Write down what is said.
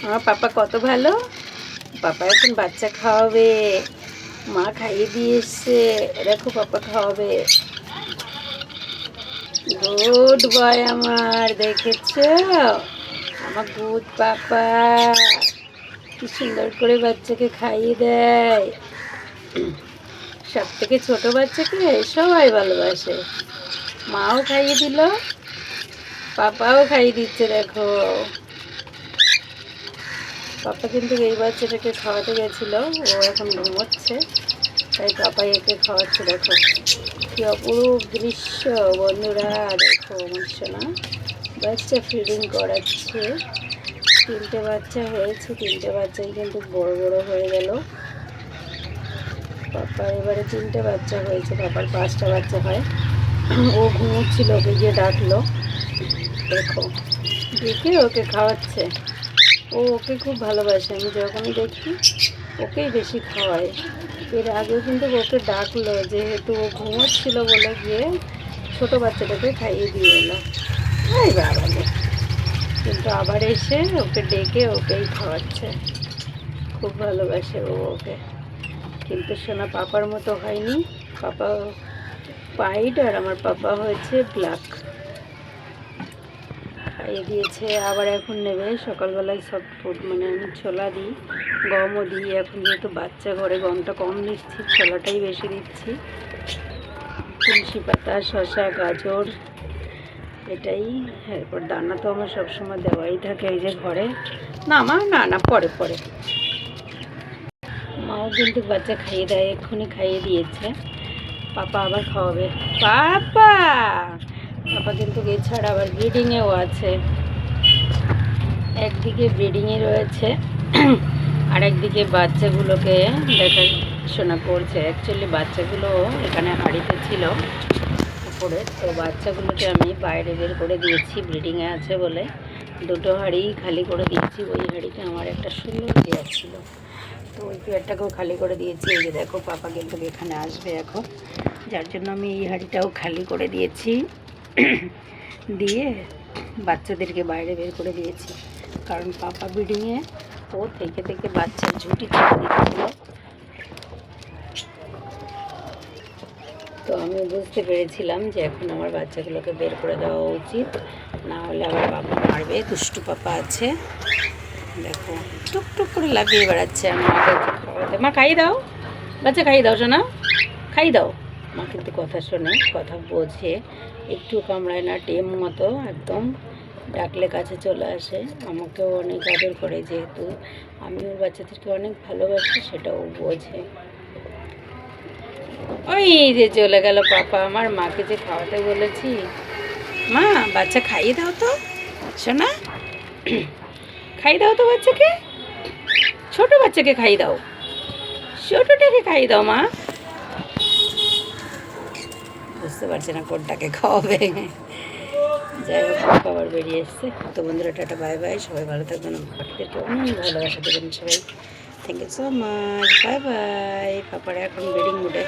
আমার পাপা কত ভালো। পাপা এখন বাচ্চা খাওয়াবে, মা খাইয়ে দিয়ে এসছে। দেখো পাপা খাওয়াবে। গুড বয় আমার, দেখেছো আমার গুড পাপা কি সুন্দর করে বাচ্চাকে খাইয়ে দেয়। সব থেকে ছোট বাচ্চাকে সবাই ভালোবাসে। মাও খাইয়ে দিল, পাপাও খাইয়ে দিচ্ছে। দেখো পাপা কিন্তু এই বাচ্চাটাকে খাওয়াতে গেছিল, ও এখন ঘুমোচ্ছে, তাই পাপা একে খাওয়াচ্ছে। দেখো কি অপরূপ দৃশ্য বন্ধুরা। দেখো আমার সোনা বাচ্চা ফিডিং করাচ্ছে। 3টে বাচ্চা হয়েছে, 3টে বাচ্চাই কিন্তু বড় বড় হয়ে গেল। পাপার এবারে 3টে বাচ্চা হয়েছে, পাপার 5টা বাচ্চা হয়। ও ঘুমোচ্ছিল, ওকে গিয়ে ডাকলো। দেখো দেখে ওকে খাওয়াচ্ছে। ও ওকে খুব ভালোবাসে, আমি যখনই দেখি ওকেই বেশি খাওয়াই। এর আগেও কিন্তু ওকে ডাকলো, যেহেতু ও ঘুমোচ্ছিল বলে গিয়ে ছোটো বাচ্চাটাকে খাইয়ে দিয়ে এলো। এই বাবালে, কিন্তু আবার এসে ওকে ডেকে ওকেই খাওয়াচ্ছে। খুব ভালোবাসে ও ওকে। কিন্তু সোনা পাপার মতো হয়নি, পাপা হোয়াইট আর আমার পাপা হয়েছে ব্ল্যাক। খাইয়ে দিয়েছে, আবার এখন নেবে। সকালবেলায় সব ফুড মানে আমি ছোলা দিই, গমও দিই। এখন যেহেতু বাচ্চা ঘরে গমটা কম দিচ্ছি, ছোলাটাই বেশি দিচ্ছি। তুলসী পাতা, শসা, গাজর, এটাই। এরপর দানা তো আমার সবসময় দেওয়াই থাকে এই যে ঘরে। না মা, না না, পরে পরে। মাও কিন্তু বাচ্চা খাইয়ে দেয়, এক্ষুনি খাইয়ে দিয়েছে। পাপা আবার খাওয়াবে। পাপা পাপা কিন্তু এছাড়া আবার ব্রিডিংয়েও আছে। একদিকে ব্রিডিংয়ে রয়েছে, আর একদিকে বাচ্চাগুলোকে দেখাশোনা করছে। অ্যাকচুয়ালি বাচ্চাগুলো এখানে হাঁড়িতে ছিল উপরে, তো বাচ্চাগুলোকে আমি বাইরে বের করে দিয়েছি, ব্রিডিংয়ে আছে বলে। 2টো হাঁড়ি খালি করে দিয়েছি। ওই হাঁড়িতে আমার একটা সুন্দর পেয়ার ছিল, তো ওই পেয়ারটাকেও খালি করে দিয়েছি। এই যে দেখো পাপা কিন্তু এখানে আসবে এখন, যার জন্য আমি এই হাঁড়িটাও খালি করে দিয়েছি। দিয়ে বাচ্চাদেরকে বাইরে বের করে দিয়েছি, কারণ পাপা ব্রিডিংয়ে ও থেকে থেকে বাচ্চার ঝুঁটি ছেড়ে দিচ্ছিল। তো আমি বুঝতে পেরেছিলাম যে এখন আমার বাচ্চাগুলোকে বের করে দেওয়া উচিত, না হলে আবার বাবা মারবে। দুষ্টু পাপা আছে, দেখো টুকটুক করে লাফিয়ে বেড়াচ্ছে। আমি মাকে খাওয়াতে, মা খাইয়ে দাও, বাচ্চা খাইয়ে দাও সোনা, খাইয়ে দাও। মা কিন্তু কথা শোনে, কথা বোঝে, একটু কামড়ায় না, টেম মতো একদম। ডাকলে কাছে চলে আসে। আমাকেও অনেক আদর করে, যেহেতু আমি ওর বাচ্চাদেরকে অনেক ভালোবাসি, সেটাও বোঝে। ওই যে চলে গেল পাপা। আমার মাকে যে খাওয়াতে বলেছি, মা বাচ্চা খাইয়ে দাও তো সোনা, খাইয়ে দাও তো বাচ্চাকে, ছোট বাচ্চাকে খাইয়ে দাও, ছোটটাকে খাইয়ে দাও। মা বুঝতে পারছে না কোনটাকে খাওয়াবে। যাই হোক, পাপা আবার বেরিয়ে এসছে। তো বন্ধুরা টাটা, বাই বাই, সবাই ভালো থাকবেন, পাখিদেরকে অনেক ভালোবাসা দেবেন সবাই। Thank you so much, bye bye. পাপারা এখন ব্রিডিং মুডে।